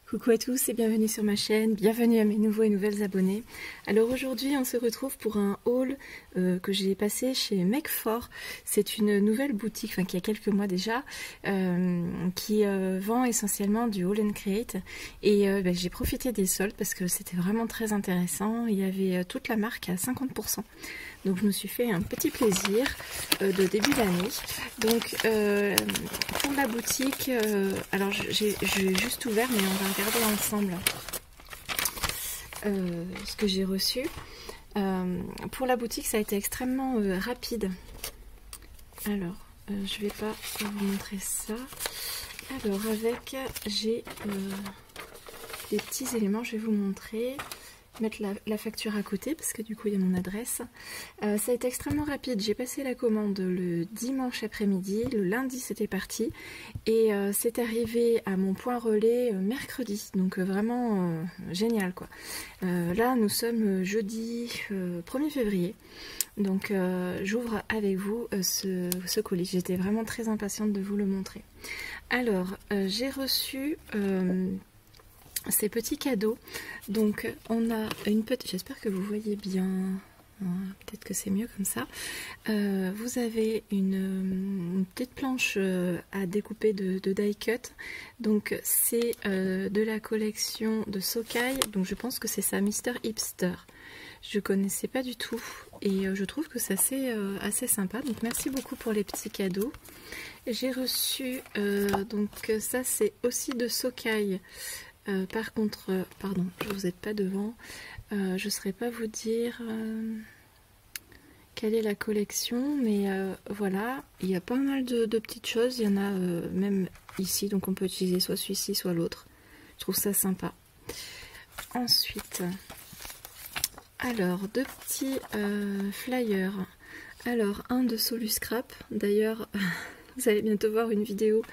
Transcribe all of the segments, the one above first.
Coucou à tous et bienvenue sur ma chaîne, bienvenue à mes nouveaux et nouvelles abonnés. Alors aujourd'hui on se retrouve pour un haul que j'ai passé chez Make4. C'est une nouvelle boutique, enfin qui a quelques mois déjà, qui vend essentiellement du haul and create. Et j'ai profité des soldes parce que c'était vraiment très intéressant. Il y avait toute la marque à 50%. Donc je me suis fait un petit plaisir de début d'année. Donc pour la boutique, alors j'ai juste ouvert, mais on va regarder ensemble ce que j'ai reçu. Pour la boutique, ça a été extrêmement rapide. Alors, je vais pas vous montrer ça. Alors avec, j'ai des petits éléments, je vais vous montrer. Mettre la facture à côté parce que du coup il y a mon adresse. Ça a été extrêmement rapide. J'ai passé la commande le dimanche après-midi, le lundi c'était parti et c'est arrivé à mon point relais mercredi, donc vraiment génial quoi. Là nous sommes jeudi 1er février, donc j'ouvre avec vous ce colis. J'étais vraiment très impatiente de vous le montrer. Alors j'ai reçu ces petits cadeaux. Donc on a une petite, j'espère que vous voyez bien, peut-être que c'est mieux comme ça. Vous avez une petite planche à découper de die cut. Donc c'est de la collection de Socai, donc je pense que c'est ça, Mister Hipster. Je connaissais pas du tout et je trouve que c'est assez sympa, donc merci beaucoup pour les petits cadeaux. J'ai reçu donc ça c'est aussi de Socai. Par contre, pardon, je vous aide pas devant, je ne saurais pas vous dire quelle est la collection, mais voilà, il y a pas mal de petites choses, il y en a même ici, donc on peut utiliser soit celui-ci, soit l'autre. Je trouve ça sympa. Ensuite, alors, deux petits flyers. Alors, un de Soluscrap, d'ailleurs... Vous allez bientôt voir une vidéo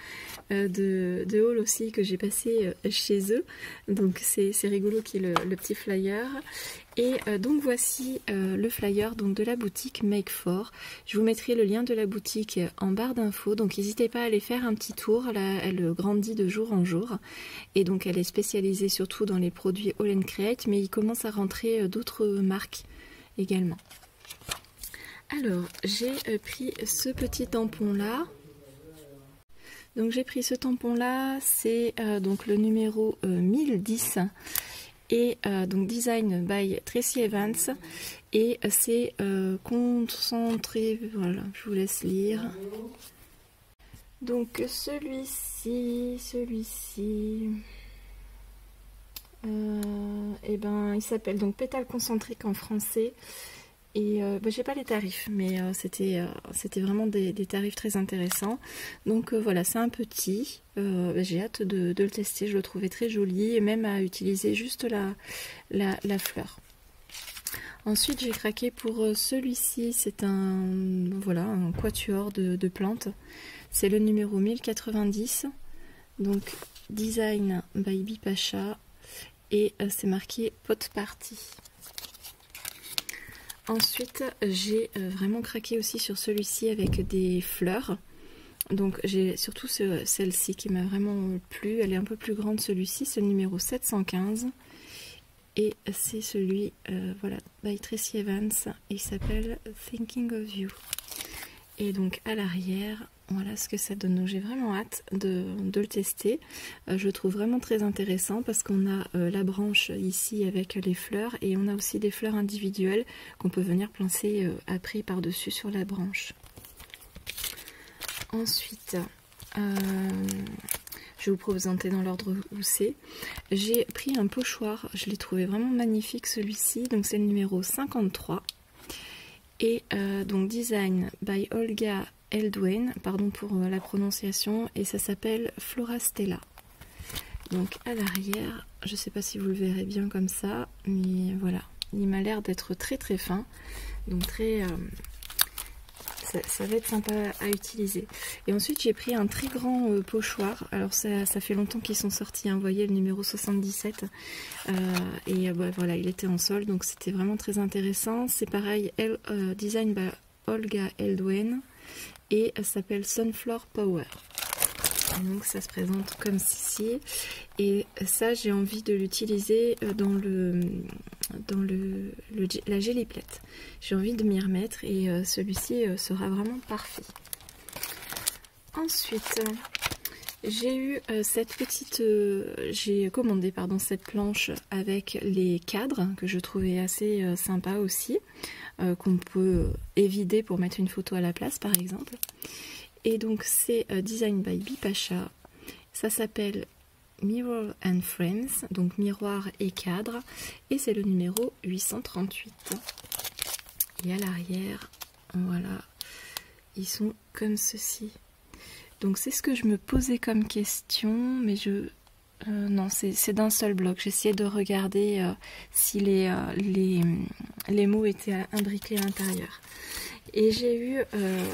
de haul aussi que j'ai passé chez eux. Donc c'est rigolo qu'il y ait le petit flyer. Et donc voici le flyer donc, de la boutique Make4. Je vous mettrai le lien de la boutique en barre d'infos. Donc n'hésitez pas à aller faire un petit tour. Là, elle grandit de jour en jour. Et donc elle est spécialisée surtout dans les produits All and Create. Mais il commence à rentrer d'autres marques également. Alors j'ai pris ce petit tampon là. Donc j'ai pris ce tampon là, c'est donc le numéro 1010 et donc design by Tracy Evans et c'est concentré, voilà, je vous laisse lire. Donc celui-ci, et ben il s'appelle donc pétale concentrique en français. Et j'ai pas les tarifs, mais c'était vraiment des tarifs très intéressants. Donc voilà, c'est un petit. J'ai hâte de le tester, je le trouvais très joli, et même à utiliser juste la fleur. Ensuite, j'ai craqué pour celui-ci. C'est un quatuor de plantes. C'est le numéro 1090. Donc design by Bipacha. Et c'est marqué pot party. Ensuite, j'ai vraiment craqué aussi sur celui-ci avec des fleurs. Donc j'ai surtout celle-ci qui m'a vraiment plu. Elle est un peu plus grande, celui-ci, c'est le numéro 715. Et c'est celui, voilà, by Tracy Evans. Et il s'appelle Thinking of You. Et donc à l'arrière, voilà ce que ça donne. Donc j'ai vraiment hâte de le tester. Je le trouve vraiment très intéressant parce qu'on a la branche ici avec les fleurs et on a aussi des fleurs individuelles qu'on peut venir placer après par-dessus sur la branche. Ensuite, je vais vous présenter dans l'ordre où c'est. J'ai pris un pochoir, je l'ai trouvé vraiment magnifique celui-ci. Donc c'est le numéro 53. Et donc design by Olga Eldwen, pardon pour la prononciation, et ça s'appelle Florastella. Donc à l'arrière, je ne sais pas si vous le verrez bien comme ça, mais voilà, il m'a l'air d'être très très fin, donc très ça va être sympa à utiliser. Et ensuite j'ai pris un très grand pochoir. Alors ça fait longtemps qu'ils sont sortis, hein, vous voyez le numéro 77 et voilà, il était en solde, donc c'était vraiment très intéressant. C'est pareil, design by Olga Eldwen et elle s'appelle Sunflower Power. Et donc ça se présente comme ceci. Et ça, j'ai envie de l'utiliser dans la Jelly Plate. J'ai envie de m'y remettre et celui-ci sera vraiment parfait. Ensuite, j'ai eu j'ai commandé cette planche avec les cadres que je trouvais assez sympa aussi, qu'on peut évider pour mettre une photo à la place par exemple. Et donc c'est Design by Bipasha, ça s'appelle Mirror and Frames, donc miroir et cadre, et c'est le numéro 838. Et à l'arrière, voilà, ils sont comme ceci. Donc c'est ce que je me posais comme question, mais non, c'est d'un seul bloc. J'essayais de regarder si les mots étaient imbriqués à l'intérieur. Et j'ai eu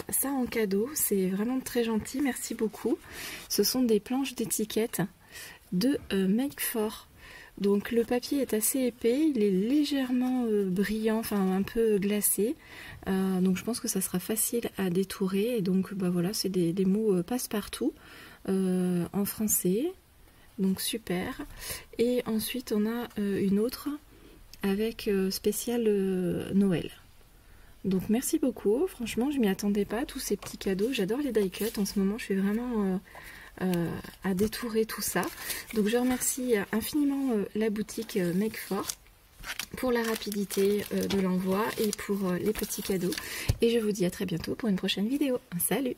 ça en cadeau, c'est vraiment très gentil, merci beaucoup. Ce sont des planches d'étiquette de Make For. Donc le papier est assez épais, il est légèrement brillant, enfin un peu glacé. Donc je pense que ça sera facile à détourer. Et donc bah voilà, c'est des mots passe-partout en français. Donc super. Et ensuite on a une autre avec spécial Noël. Donc merci beaucoup, franchement je m'y attendais pas, tous ces petits cadeaux. J'adore les die cuts, en ce moment je suis vraiment à détourer tout ça. Donc je remercie infiniment la boutique Make For pour la rapidité de l'envoi et pour les petits cadeaux. Et je vous dis à très bientôt pour une prochaine vidéo. Salut!